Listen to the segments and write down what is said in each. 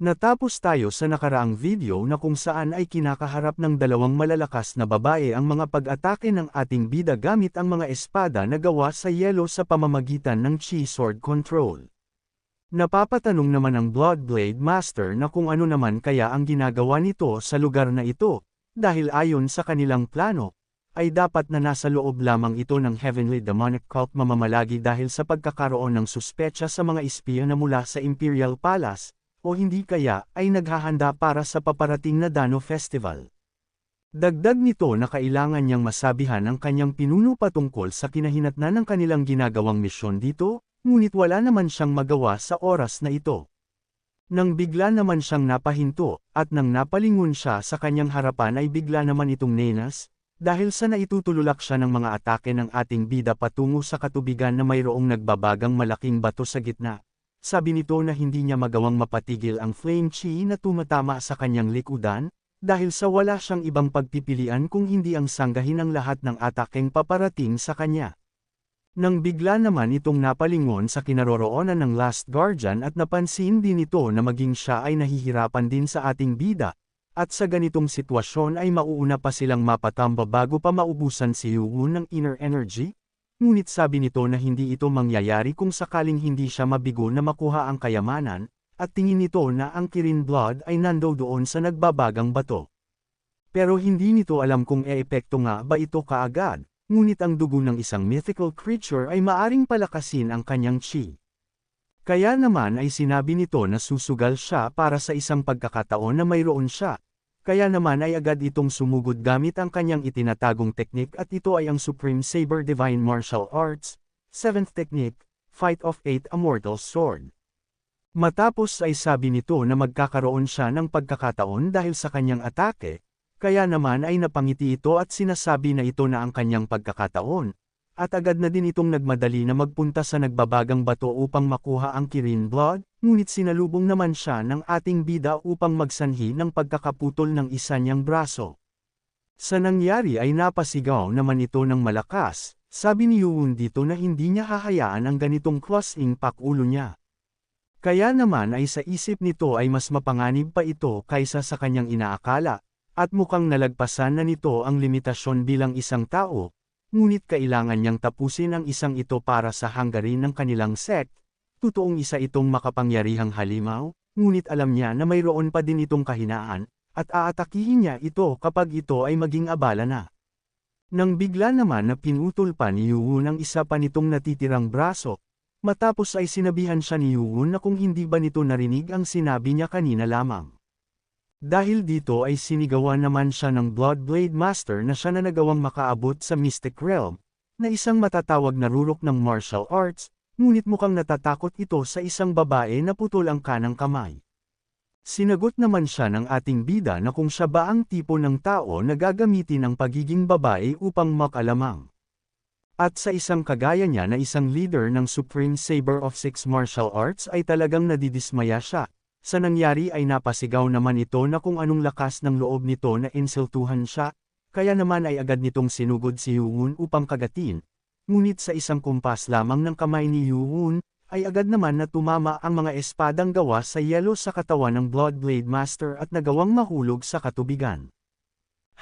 Natapos tayo sa nakaraang video na kung saan ay kinakaharap ng dalawang malalakas na babae ang mga pag-atake ng ating bida gamit ang mga espada na gawa sa yelo sa pamamagitan ng Chi Sword Control. Napapatanong naman ang Bloodblade Master na kung ano naman kaya ang ginagawa nito sa lugar na ito, dahil ayon sa kanilang plano, ay dapat na nasa loob lamang ito ng Heavenly Demonic Cult mamamalagi dahil sa pagkakaroon ng suspecha sa mga espiya na mula sa Imperial Palace, o hindi kaya ay naghahanda para sa paparating na Dano Festival. Dagdag nito na kailangan niyang masabihan ang kanyang pinuno patungkol sa kinahinatnan ng kanilang ginagawang misyon dito, ngunit wala naman siyang magawa sa oras na ito. Nang bigla naman siyang napahinto, at nang napalingon siya sa kanyang harapan ay bigla naman itong nenas, dahil sa naitutululak siya ng mga atake ng ating bida patungo sa katubigan na mayroong nagbabagang malaking bato sa gitna. Sabi nito na hindi niya magawang mapatigil ang flame chi na tumatama sa kanyang likudan, dahil sa wala siyang ibang pagpipilian kung hindi ang sanggahin ang lahat ng atakeng paparating sa kanya. Nang bigla naman itong napalingon sa kinaroroonan ng Last Guardian at napansin din ito na maging siya ay nahihirapan din sa ating bida, at sa ganitong sitwasyon ay mauuna pa silang mapatamba bago pa maubusan si Yuun ng inner energy, ngunit sabi nito na hindi ito mangyayari kung sakaling hindi siya mabigo na makuha ang kayamanan, at tingin nito na ang Kirin Blood ay nandoon sa nagbabagang bato. Pero hindi nito alam kung eepekto nga ba ito kaagad, ngunit ang dugo ng isang mythical creature ay maaring palakasin ang kanyang chi. Kaya naman ay sinabi nito na susugal siya para sa isang pagkakataon na mayroon siya. Kaya naman ay agad itong sumugod gamit ang kanyang itinatagong teknik at ito ay ang Supreme Saber Divine Martial Arts, 7th Technique, Fight of 8 A Mortal Sword. Matapos ay sabi nito na magkakaroon siya ng pagkakataon dahil sa kanyang atake, kaya naman ay napangiti ito at sinasabi na ito na ang kanyang pagkakataon, at agad na din itong nagmadali na magpunta sa nagbabagang bato upang makuha ang Kirin Blood, ngunit sinalubong naman siya ng ating bida upang magsanhi ng pagkakaputol ng isa niyang braso. Sa nangyari ay napasigaw naman ito ng malakas, sabi ni Yuun dito na hindi niya hahayaan ang ganitong crossing pakulo niya. Kaya naman ay sa isip nito ay mas mapanganib pa ito kaysa sa kanyang inaakala, at mukhang nalagpasan na nito ang limitasyon bilang isang tao, ngunit kailangan niyang tapusin ang isang ito para sa hanggarin ng kanilang sect. Totoong isa itong makapangyarihang halimaw, ngunit alam niya na mayroon pa din itong kahinaan, at aatakihin niya ito kapag ito ay maging abala na. Nang bigla naman na pinutol pa ni Yuun ang isa pa nitong natitirang braso, matapos ay sinabihan siya ni Yuun na kung hindi ba nito narinig ang sinabi niya kanina lamang. Dahil dito ay sinigawan naman siya ng Bloodblade Master na siya na nagawang makaabot sa Mystic Realm, na isang matatawag na rurok ng martial arts, ngunit mukhang natatakot ito sa isang babae na putol ang kanang kamay. Sinagot naman siya ng ating bida na kung siya ba ang tipo ng tao na gagamitin ang pagiging babae upang makalamang. At sa isang kagaya niya na isang leader ng Supreme Saber of 6 Martial Arts ay talagang nadidismaya siya. Sa nangyari ay napasigaw naman ito na kung anong lakas ng loob nito na insultuhan siya, kaya naman ay agad nitong sinugod si Yuun upang kagatin. Ngunit sa isang kumpas lamang ng kamay ni Yuun, ay agad naman na tumama ang mga espadang gawa sa yelo sa katawan ng Bloodblade Master at nagawang mahulog sa katubigan.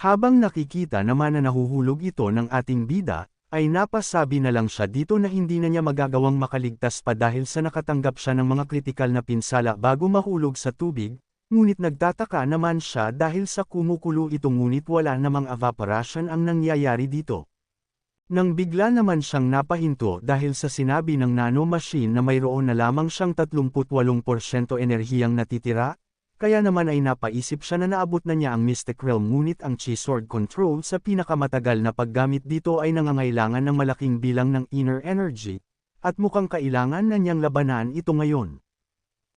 Habang nakikita naman na nahuhulog ito ng ating bida, ay napasabi na lang siya dito na hindi na niya magagawang makaligtas pa dahil sa nakatanggap siya ng mga kritikal na pinsala bago mahulog sa tubig, ngunit nagtataka naman siya dahil sa kumukulo ito ngunit wala namang evaporation ang nangyayari dito. Nang bigla naman siyang napahinto dahil sa sinabi ng nanomachine na mayroon na lamang siyang 38% enerhiyang natitira, kaya naman ay napaisip siya na naabot na niya ang Mystic Realm ngunit ang Chi Sword Control sa pinakamatagal na paggamit dito ay nangangailangan ng malaking bilang ng inner energy, at mukhang kailangan na niyang labanan ito ngayon.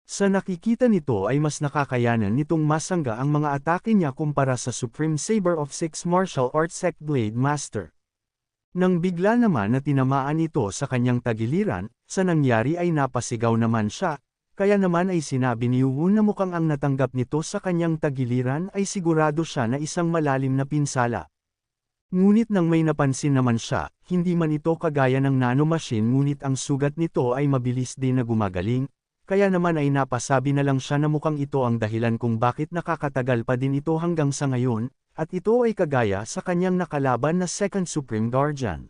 Sa nakikita nito ay mas nakakayanan nitong masangga ang mga atake niya kumpara sa Supreme Saber of 6 Martial Arts Sect Blade Master. Nang bigla naman na tinamaan ito sa kanyang tagiliran, sa nangyari ay napasigaw naman siya. Kaya naman ay sinabi ni Yuun na mukhang ang natanggap nito sa kanyang tagiliran ay sigurado siya na isang malalim na pinsala. Ngunit nang may napansin naman siya, hindi man ito kagaya ng nanomachine ngunit ang sugat nito ay mabilis din na gumagaling, kaya naman ay napasabi na lang siya na mukhang ito ang dahilan kung bakit nakakatagal pa din ito hanggang sa ngayon, at ito ay kagaya sa kanyang nakalaban na Second Supreme Guardian.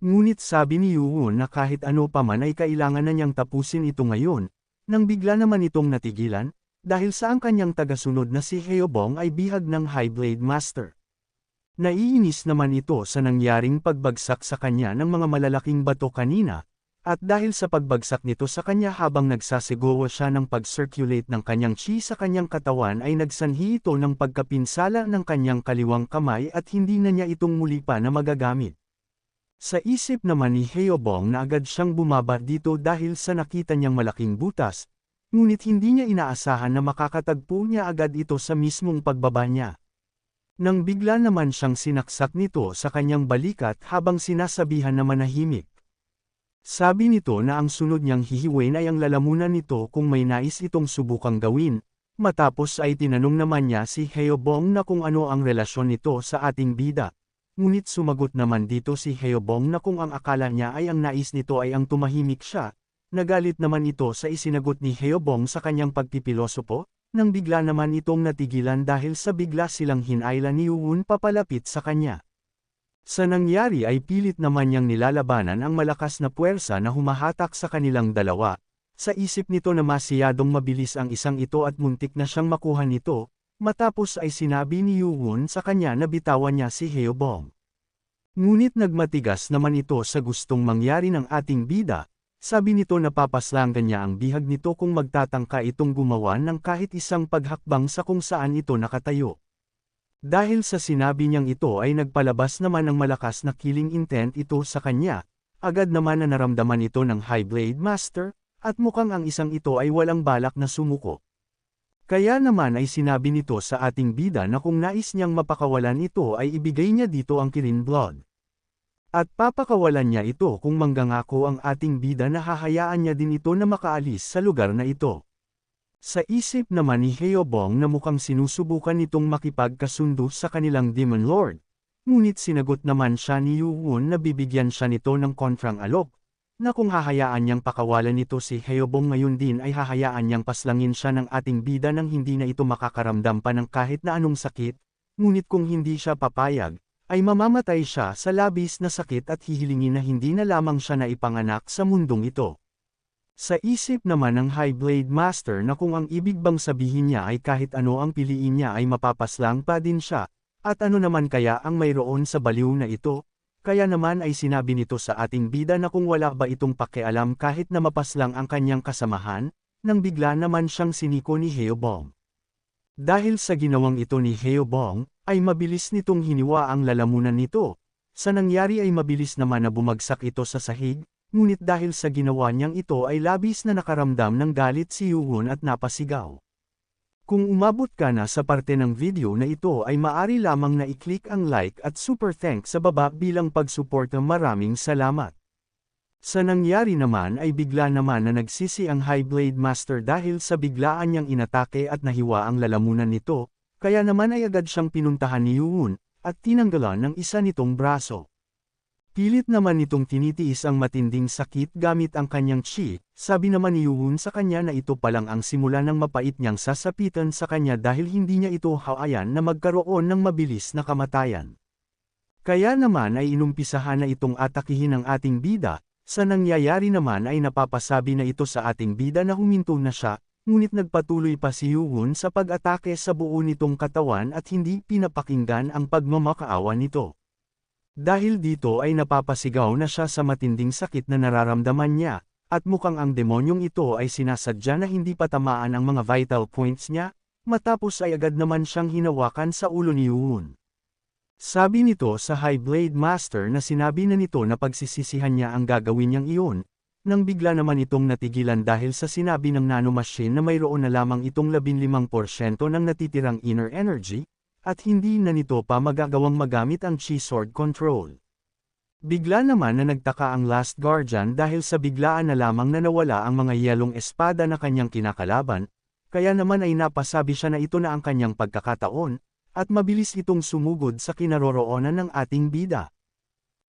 Ngunit sabi ni Yuwon na kahit ano pa man ay kailangan na niyang tapusin ito ngayon, nang bigla naman itong natigilan, dahil sa ang kanyang tagasunod na si Haeobong ay bihag ng High Blade Master. Naiinis naman ito sa nangyaring pagbagsak sa kanya ng mga malalaking bato kanina, at dahil sa pagbagsak nito sa kanya habang nagsasagawa siya ng pag-circulate ng kanyang chi sa kanyang katawan ay nagsanhi ito ng pagkapinsala ng kanyang kaliwang kamay at hindi na niya itong muli pa na magagamit. Sa isip naman ni Haeobong na agad siyang bumaba dito dahil sa nakita niyang malaking butas, ngunit hindi niya inaasahan na makakatagpo niya agad ito sa mismong pagbaba niya. Nang bigla naman siyang sinaksak nito sa kanyang balikat habang sinasabihan na manahimik. Sabi nito na ang sunod niyang hihiwain ay ang lalamunan nito kung may nais itong subukang gawin, matapos ay tinanong naman niya si Haeobong na kung ano ang relasyon nito sa ating bida. Ngunit sumagot naman dito si Haeobong na kung ang akala niya ay ang nais nito ay ang tumahimik siya, nagalit naman ito sa isinagot ni Haeobong sa kanyang pagpipilosopo, nang bigla naman itong natigilan dahil sa bigla silang hinayla ni Yuwon papalapit sa kanya. Sa nangyari ay pilit naman niyang nilalabanan ang malakas na puwersa na humahatak sa kanilang dalawa, sa isip nito na masyadong mabilis ang isang ito at muntik na siyang makuha nito. Matapos ay sinabi ni Yuwon sa kanya na bitawan niya si Haeobong. Ngunit nagmatigas naman ito sa gustong mangyari ng ating bida, sabi nito na papaslangan niya ang bihag nito kung magtatangka itong gumawa ng kahit isang paghakbang sa kung saan ito nakatayo. Dahil sa sinabi niyang ito ay nagpalabas naman ng malakas na killing intent ito sa kanya, agad naman na naramdaman ito ng High Blade Master, at mukhang ang isang ito ay walang balak na sumuko. Kaya naman ay sinabi nito sa ating bida na kung nais niyang mapakawalan ito ay ibigay niya dito ang Kirin Blood. At papakawalan niya ito kung manggangako ang ating bida na hahayaan niya din ito na makaalis sa lugar na ito. Sa isip naman ni Haeobong na mukhang sinusubukan nitong makipagkasundo sa kanilang Demon Lord, ngunit sinagot naman siya ni Yuwon na bibigyan siya nito ng kontrang alok, na kung hahayaan niyang pakawalan nito si Haeobong ngayon din ay hahayaan niyang paslangin siya ng ating bida nang hindi na ito makakaramdam pa ng kahit na anong sakit, ngunit kung hindi siya papayag, ay mamamatay siya sa labis na sakit at hihilingin na hindi na lamang siya naipanganak sa mundong ito. Sa isip naman ng High Blade Master na kung ang ibig bang sabihin niya ay kahit ano ang piliin niya ay mapapaslang pa din siya, at ano naman kaya ang mayroon sa baliw na ito, kaya naman ay sinabi nito sa ating bida na kung wala ba itong pakialam kahit na mapaslang ang kanyang kasamahan, nang bigla naman siyang siniko ni Haeobong. Dahil sa ginawang ito ni Haeobong, ay mabilis nitong hiniwa ang lalamunan nito. Sa nangyari ay mabilis naman na bumagsak ito sa sahig, ngunit dahil sa ginawa niyang ito ay labis na nakaramdam ng galit si Yuwon at napasigaw. Kung umabot ka na sa parte ng video na ito ay maari lamang na i-click ang like at super thanks sa baba bilang pagsuporta. Maraming salamat. Sa nangyari naman ay bigla naman na nagsisi ang High Blade Master dahil sa biglaan niyang inatake at nahiwa ang lalamunan nito, kaya naman ay agad siyang pinuntahan ni Yuwon, at tinanggalan ng isa nitong braso. Pilit naman nitong tinitiis ang matinding sakit gamit ang kanyang chi, sabi naman ni Yuwon sa kanya na ito palang ang simula ng mapait niyang sasapitan sa kanya dahil hindi niya ito hawayan na magkaroon ng mabilis na kamatayan. Kaya naman ay inumpisahan na itong atakihin ng ating bida, sa nangyayari naman ay napapasabi na ito sa ating bida na huminto na siya, ngunit nagpatuloy pa si Yuwon sa pag-atake sa buo nitong katawan at hindi pinapakinggan ang pagmamakaawa nito. Dahil dito ay napapasigaw na siya sa matinding sakit na nararamdaman niya, at mukhang ang demonyong ito ay sinasadya na hindi patamaan ang mga vital points niya, matapos ay agad naman siyang hinawakan sa ulo ni Yuwon. Sabi nito sa High Blade Master na sinabi na nito na pagsisisihan niya ang gagawin niyang iyon, nang bigla naman itong natigilan dahil sa sinabi ng nanomachine na mayroon na lamang itong 15% ng natitirang inner energy, at hindi na nito pa magagawang magamit ang Chi Sword Control. Bigla naman na nagtaka ang Last Guardian dahil sa biglaan na lamang na nawala ang mga yelong espada na kanyang kinakalaban, kaya naman ay napasabi siya na ito na ang kanyang pagkakataon, at mabilis itong sumugod sa kinaroroonan ng ating bida.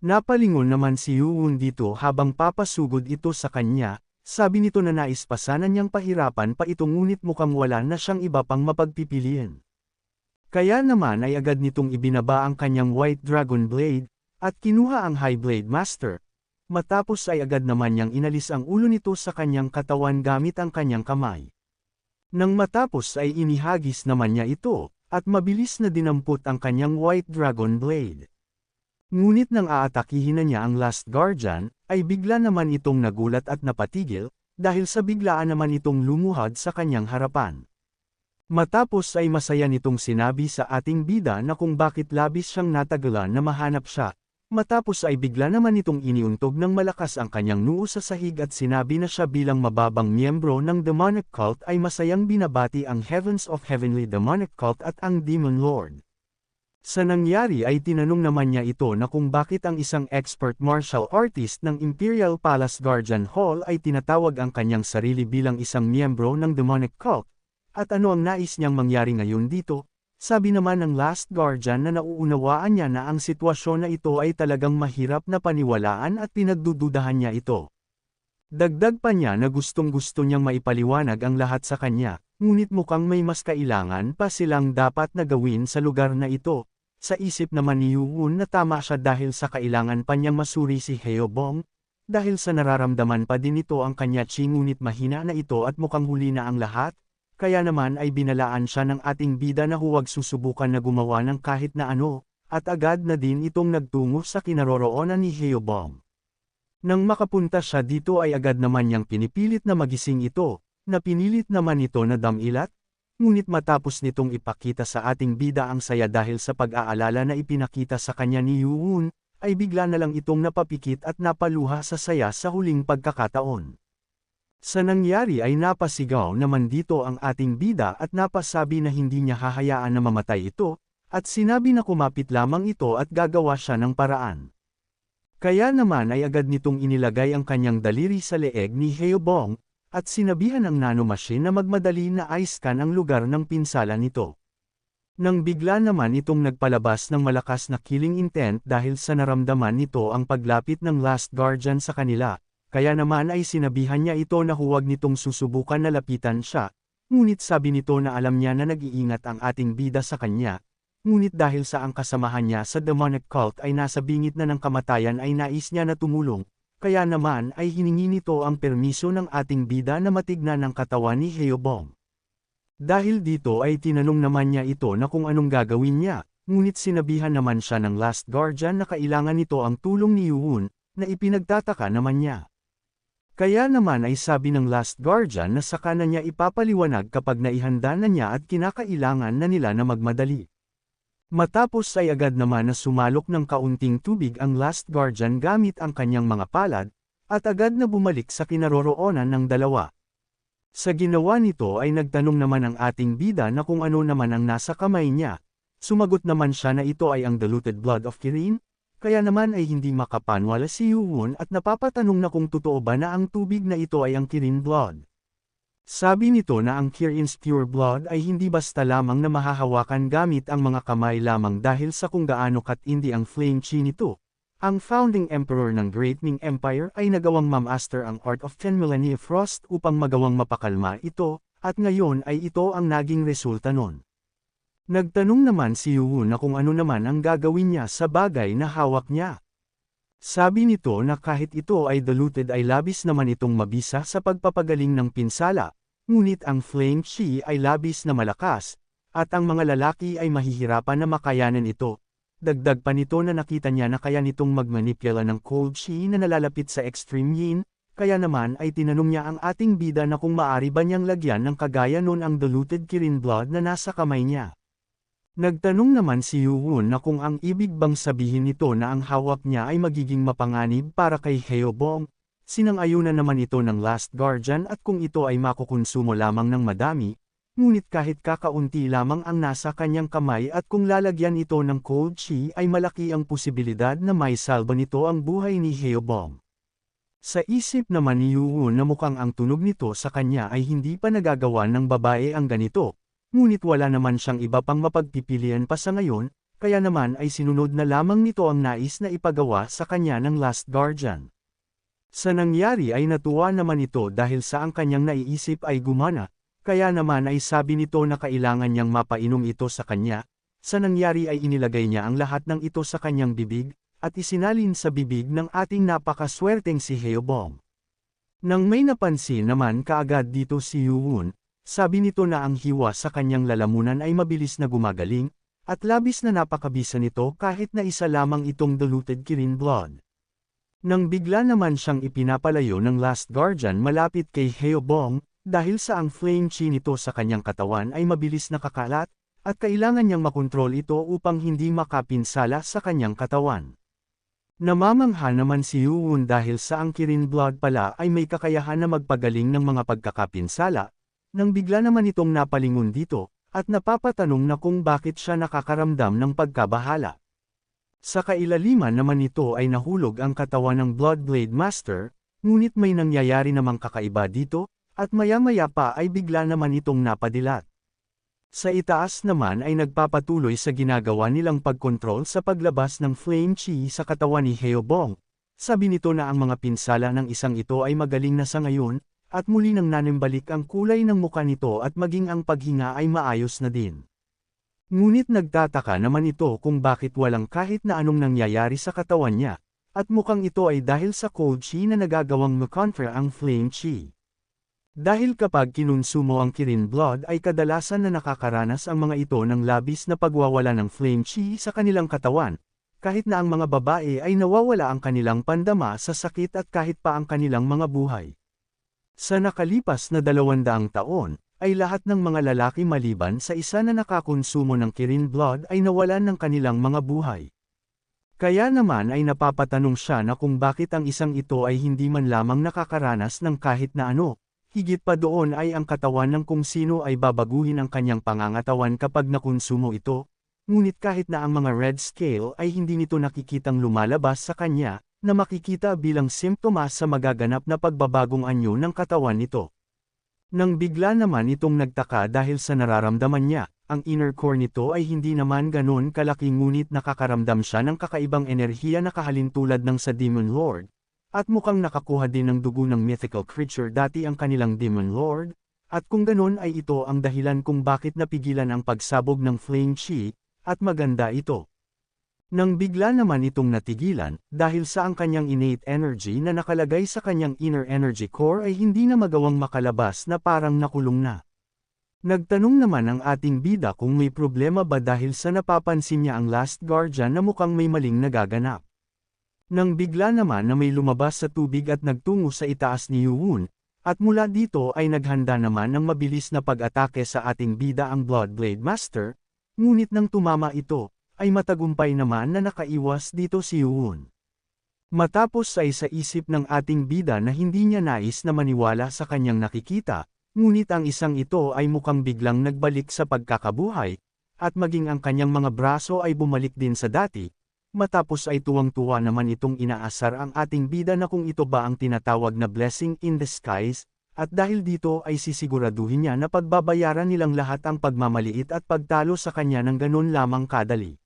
Napalingon naman si Yuwon dito habang papasugod ito sa kanya, sabi nito na nais pa sana niyang pahirapan pa ito ngunit mukhang wala na siyang iba pang mapagpipilian. Kaya naman ay agad nitong ibinaba ang kanyang White Dragon Blade, at kinuha ang High Blade Master. Matapos ay agad naman niyang inalis ang ulo nito sa kanyang katawan gamit ang kanyang kamay. Nang matapos ay inihagis naman niya ito, at mabilis na dinampot ang kanyang White Dragon Blade. Ngunit nang aatakihin na niya ang Last Guardian, ay bigla naman itong nagulat at napatigil, dahil sa biglaan naman itong lumuhad sa kanyang harapan. Matapos ay masaya nitong sinabi sa ating bida na kung bakit labis siyang natagalan na mahanap siya. Matapos ay bigla naman itong iniuntog ng malakas ang kanyang noo sa sahig at sinabi na siya bilang mababang miyembro ng Demonic Cult ay masayang binabati ang Heavens of Heavenly Demonic Cult at ang Demon Lord. Sa nangyari ay tinanong naman niya ito na kung bakit ang isang expert martial artist ng Imperial Palace Guardian Hall ay tinatawag ang kanyang sarili bilang isang miyembro ng Demonic Cult, at ano ang nais niyang mangyari ngayon dito. Sabi naman ng Last Guardian na nauunawaan niya na ang sitwasyon na ito ay talagang mahirap na paniwalaan at pinagdududahan niya ito. Dagdag pa niya na gustong-gusto niyang maipaliwanag ang lahat sa kanya, ngunit mukhang may mas kailangan pa silang dapat na gawin sa lugar na ito. Sa isip naman ni Yuun na tama siya dahil sa kailangan pa niyang masuri si Heobong, dahil sa nararamdaman pa din ito ang kanya chi ngunit mahina na ito at mukhang huli na ang lahat, kaya naman ay binalaan siya ng ating bida na huwag susubukan na gumawa ng kahit na ano, at agad na din itong nagtungo sa kinaroroonan ni Heobong. Nang makapunta siya dito ay agad naman niyang pinipilit na magising ito, na pinilit naman ito na damilat. Ngunit matapos nitong ipakita sa ating bida ang saya dahil sa pag-aalala na ipinakita sa kanya ni Yuun, ay bigla na lang itong napapikit at napaluha sa saya sa huling pagkakataon. Sa nangyari ay napasigaw naman dito ang ating bida at napasabi na hindi niya hahayaan na mamatay ito, at sinabi na kumapit lamang ito at gagawa siya ng paraan. Kaya naman ay agad nitong inilagay ang kanyang daliri sa leeg ni Heobong, at sinabihan ng nanomachine na magmadali na i-scan ang lugar ng pinsala nito. Nang bigla naman itong nagpalabas ng malakas na killing intent dahil sa naramdaman nito ang paglapit ng Last Guardian sa kanila, kaya naman ay sinabihan niya ito na huwag nitong susubukan na lapitan siya, ngunit sabi nito na alam niya na nag-iingat ang ating bida sa kanya, ngunit dahil sa ang kasamahan niya sa Demonic Cult ay nasa bingit na ng kamatayan ay nais niya na tumulong. Kaya naman ay hiningi nito ang permiso ng ating bida na matignan ang katawan ni Heobong. Dahil dito ay tinanong naman niya ito na kung anong gagawin niya, ngunit sinabihan naman siya ng Last Guardian na kailangan nito ang tulong ni Yuun, na ipinagtataka naman niya. Kaya naman ay sabi ng Last Guardian na saka na niya ipapaliwanag kapag naihanda na niya at kinakailangan na nila na magmadali. Matapos ay agad naman na sumalok ng kaunting tubig ang Last Guardian gamit ang kanyang mga palad, at agad na bumalik sa kinaroroonan ng dalawa. Sa ginawa nito ay nagtanong naman ang ating bida na kung ano naman ang nasa kamay niya. Sumagot naman siya na ito ay ang diluted blood of Kirin, kaya naman ay hindi makapanwala si Yuun at napapatanong na kung totoo ba na ang tubig na ito ay ang Kirin blood. Sabi nito na ang Kirin's pure blood ay hindi basta lamang na mahahawakan gamit ang mga kamay lamang dahil sa kung gaano katindi ang flame chi nito. Ang founding emperor ng Great Ming Empire ay nagawang mamaster ang Art of 10 Millennia Frost upang magawang mapakalma ito, at ngayon ay ito ang naging resulta nun. Nagtanong naman si Yuun na kung ano naman ang gagawin niya sa bagay na hawak niya. Sabi nito na kahit ito ay diluted ay labis naman itong mabisa sa pagpapagaling ng pinsala, ngunit ang flame chi ay labis na malakas, at ang mga lalaki ay mahihirapan na makayanan ito. Dagdag pa nito na nakita niya na kaya nitong magmanipula ng cold chi na nalalapit sa extreme yin, kaya naman ay tinanong niya ang ating bida na kung maari ba niyang lagyan ng kagaya nun ang diluted Kirin blood na nasa kamay niya. Nagtanong naman si Yuun na kung ang ibig bang sabihin nito na ang hawak niya ay magiging mapanganib para kay Heobong. Sinang-ayunan naman ito ng Last Guardian at kung ito ay makukonsumo lamang ng madami, ngunit kahit kakaunti lamang ang nasa kanyang kamay at kung lalagyan ito ng cold chi ay malaki ang posibilidad na may salba nito ang buhay ni Heobong. Sa isip naman ni Yuun na mukhang ang tunog nito sa kanya ay hindi pa nagagawa ng babae ang ganito. Ngunit wala naman siyang iba pang mapagpipilian pa sa ngayon, kaya naman ay sinunod na lamang nito ang nais na ipagawa sa kanya ng Last Guardian. Sa nangyari ay natuwa naman ito dahil sa ang kanyang naiisip ay gumana, kaya naman ay sabi nito na kailangan niyang mapainom ito sa kanya. Sa nangyari ay inilagay niya ang lahat ng ito sa kanyang bibig, at isinalin sa bibig ng ating napakaswerteng si Heobong. Nang may napansin naman kaagad dito si Yuwon, sabi nito na ang hiwa sa kanyang lalamunan ay mabilis na gumagaling, at labis na napakabisa nito kahit na isa lamang itong diluted Kirin blood. Nang bigla naman siyang ipinapalayo ng Last Guardian malapit kay Heobong, dahil sa ang flame chi nito sa kanyang katawan ay mabilis na kakalat, at kailangan niyang makontrol ito upang hindi makapinsala sa kanyang katawan. Namamangha naman si Yuwon dahil sa ang Kirin blood pala ay may kakayahan na magpagaling ng mga pagkakapinsala, nang bigla naman itong napalingon dito, at napapatanong na kung bakit siya nakakaramdam ng pagkabahala. Sa kailaliman naman ito ay nahulog ang katawan ng Bloodblade Master, ngunit may nangyayari namang kakaiba dito, at maya-maya pa ay bigla naman itong napadilat. Sa itaas naman ay nagpapatuloy sa ginagawa nilang pagkontrol sa paglabas ng flame chi sa katawan ni Heobong. Sabi nito na ang mga pinsala ng isang ito ay magaling na sa ngayon, at muli nang nanimbalik ang kulay ng muka nito at maging ang paghinga ay maayos na din. Ngunit nagtataka naman ito kung bakit walang kahit na anong nangyayari sa katawan niya, at mukhang ito ay dahil sa cold chi na nagagawang makontra ang flame chi. Dahil kapag kinonsumo ang Kirin blood ay kadalasan na nakakaranas ang mga ito ng labis na pagwawala ng flame chi sa kanilang katawan, kahit na ang mga babae ay nawawala ang kanilang pandama sa sakit at kahit pa ang kanilang mga buhay. Sa nakalipas na 200 taon, ay lahat ng mga lalaki maliban sa isa na nakakonsumo ng Kirin blood ay nawalan ng kanilang mga buhay. Kaya naman ay napapatanong siya na kung bakit ang isang ito ay hindi man lamang nakakaranas ng kahit na ano. Higit pa doon ay ang katawan ng kung sino ay babaguhin ang kanyang pangangatawan kapag nakonsumo ito, ngunit kahit na ang mga red scale ay hindi nito nakikitang lumalabas sa kanya, na makikita bilang simptomas sa magaganap na pagbabagong anyo ng katawan nito. Nang bigla naman itong nagtaka dahil sa nararamdaman niya, ang inner core nito ay hindi naman ganon kalaki ngunit nakakaramdam siya ng kakaibang enerhiya na kahalintulad ng sa Demon Lord. At mukhang nakakuha din ng dugo ng mythical creature dati ang kanilang Demon Lord, at kung ganon ay ito ang dahilan kung bakit napigilan ang pagsabog ng flame chi, at maganda ito. Nang bigla naman itong natigilan, dahil sa ang kanyang innate energy na nakalagay sa kanyang inner energy core ay hindi na magawang makalabas na parang nakulong na. Nagtanong naman ang ating bida kung may problema ba dahil sa napapansin niya ang Last Guardian na mukhang may maling nagaganap. Nang bigla naman na may lumabas sa tubig at nagtungo sa itaas ni Yuwon, at mula dito ay naghanda naman ng mabilis na pag-atake sa ating bida ang Bloodblade Master, ngunit nang tumama ito, ay matagumpay naman na nakaiwas dito si Yuwon. Matapos ay sa isip ng ating bida na hindi niya nais na maniwala sa kanyang nakikita, ngunit ang isang ito ay mukhang biglang nagbalik sa pagkakabuhay, at maging ang kanyang mga braso ay bumalik din sa dati. Matapos ay tuwang-tuwa naman itong inaasar ang ating bida na kung ito ba ang tinatawag na blessing in disguise, at dahil dito ay sisiguraduhin niya na pagbabayaran nilang lahat ang pagmamaliit at pagtalo sa kanya ng ganun lamang kadali.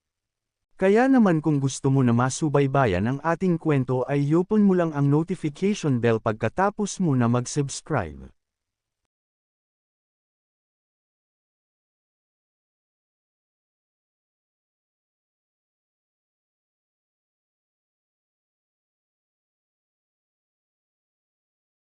Kaya naman kung gusto mo na masubaybayan ang ating kwento ay i-open mo lang ang notification bell pagkatapos mo na mag-subscribe.